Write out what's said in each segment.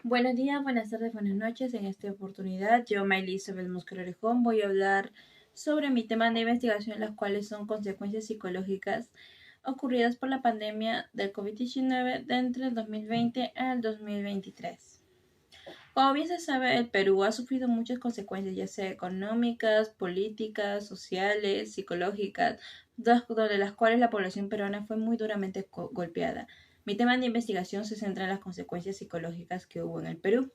Buenos días, buenas tardes, buenas noches. En esta oportunidad, yo, Maylí Isabel Mosquera Orejón, voy a hablar sobre mi tema de investigación, las cuales son consecuencias psicológicas ocurridas por la pandemia del COVID-19 de entre el 2020 al 2023. Como bien se sabe, el Perú ha sufrido muchas consecuencias, ya sea económicas, políticas, sociales, psicológicas, de las cuales la población peruana fue muy duramente golpeada. Mi tema de investigación se centra en las consecuencias psicológicas que hubo en el Perú.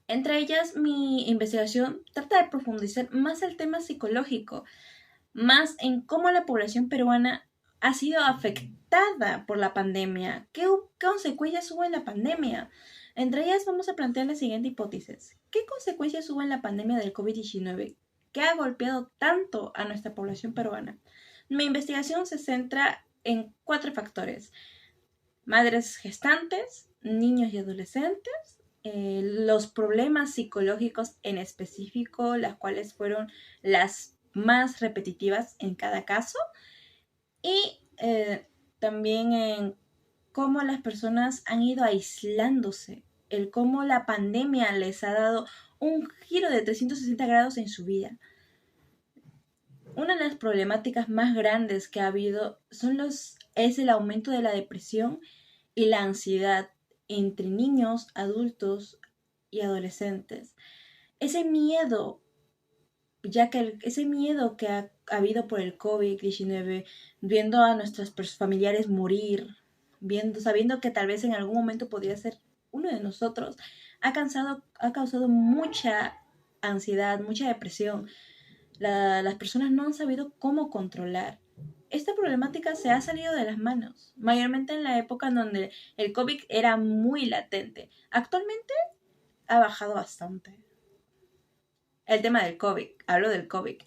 Entre ellas, mi investigación trata de profundizar más el tema psicológico, más en cómo la población peruana ha sido afectada por la pandemia. ¿Qué consecuencias hubo en la pandemia? Entre ellas vamos a plantear la siguiente hipótesis. ¿Qué consecuencias hubo en la pandemia del COVID-19 que ha golpeado tanto a nuestra población peruana? Mi investigación se centra en 4 factores: madres gestantes, niños y adolescentes, los problemas psicológicos en específico, las cuales fueron las más repetitivas en cada caso, y también en cómo las personas han ido aislándose, el cómo la pandemia les ha dado un giro de 360 grados en su vida. Una de las problemáticas más grandes que ha habido es el aumento de la depresión y la ansiedad entre niños, adultos y adolescentes. Ese miedo, ese miedo que ha habido por el COVID-19, viendo a nuestros familiares morir, sabiendo que tal vez en algún momento podría ser uno de nosotros, ha causado mucha ansiedad, mucha depresión. Las personas no han sabido cómo controlar. Esta problemática se ha salido de las manos, mayormente en la época en donde el COVID era muy latente. Actualmente ha bajado bastante. El tema del COVID, hablo del COVID,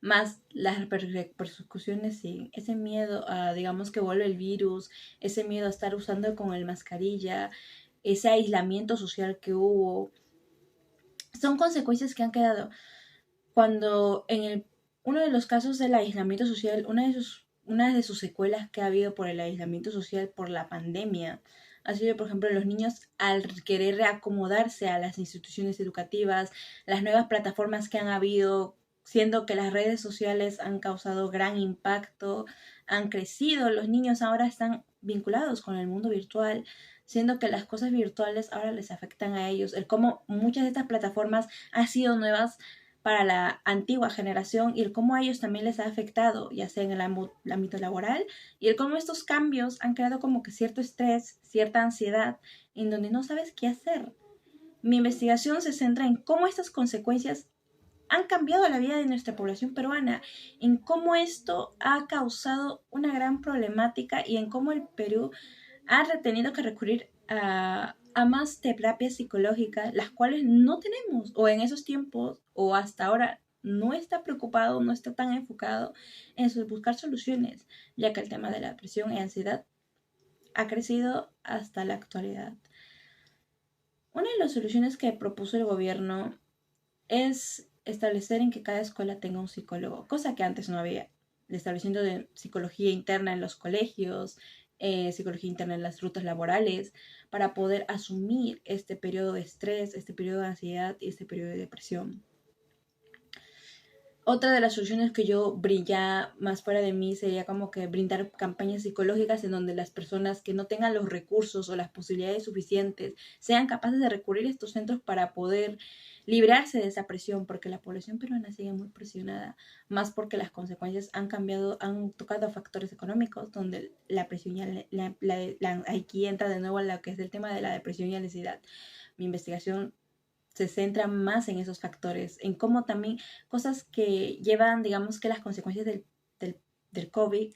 más las repercusiones y ese miedo a, digamos, que vuelve el virus, ese miedo a estar usando con el mascarilla, ese aislamiento social que hubo, son consecuencias que han quedado. Cuando uno de los casos del aislamiento social, una de sus secuelas que ha habido por el aislamiento social por la pandemia ha sido, por ejemplo, los niños al querer reacomodarse a las instituciones educativas, las nuevas plataformas que han habido, siendo que las redes sociales han causado gran impacto, han crecido, los niños ahora están vinculados con el mundo virtual, siendo que las cosas virtuales ahora les afectan a ellos, el cómo muchas de estas plataformas han sido nuevas para la antigua generación y el cómo a ellos también les ha afectado, ya sea en el ámbito laboral, y el cómo estos cambios han creado como que cierto estrés, cierta ansiedad, en donde no sabes qué hacer. Mi investigación se centra en cómo estas consecuencias han cambiado la vida de nuestra población peruana, en cómo esto ha causado una gran problemática y en cómo el Perú ha tenido que recurrir a más terapias psicológicas, las cuales no tenemos, o en esos tiempos, o hasta ahora, no está preocupado, no está tan enfocado en buscar soluciones, ya que el tema de la depresión y ansiedad ha crecido hasta la actualidad. Una de las soluciones que propuso el gobierno es establecer en que cada escuela tenga un psicólogo, cosa que antes no había. El establecimiento de psicología interna en los colegios, psicología interna en las rutas laborales, para poder asumir este periodo de estrés, este periodo de ansiedad y este periodo de depresión. Otra de las soluciones que yo brilla más fuera de mí sería como que brindar campañas psicológicas en donde las personas que no tengan los recursos o las posibilidades suficientes sean capaces de recurrir a estos centros para poder librarse de esa presión, porque la población peruana sigue muy presionada, más porque las consecuencias han cambiado, han tocado factores económicos, donde la presión ya aquí entra de nuevo lo que es el tema de la depresión y la ansiedad. Mi investigación se centra más en esos factores, en cómo también cosas que llevan, digamos, que las consecuencias del COVID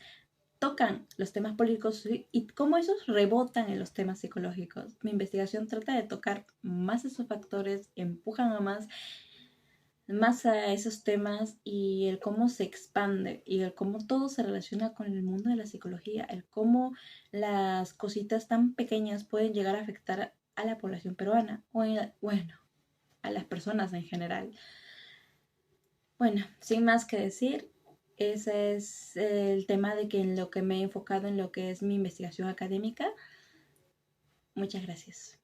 tocan los temas políticos y cómo esos rebotan en los temas psicológicos. Mi investigación trata de tocar más esos factores, empujan a más a esos temas y el cómo se expande y el cómo todo se relaciona con el mundo de la psicología, el cómo las cositas tan pequeñas pueden llegar a afectar a la población peruana o bueno, a las personas en general. Bueno, sin más que decir, ese es el tema de que en lo que me he enfocado en lo que es mi investigación académica. Muchas gracias.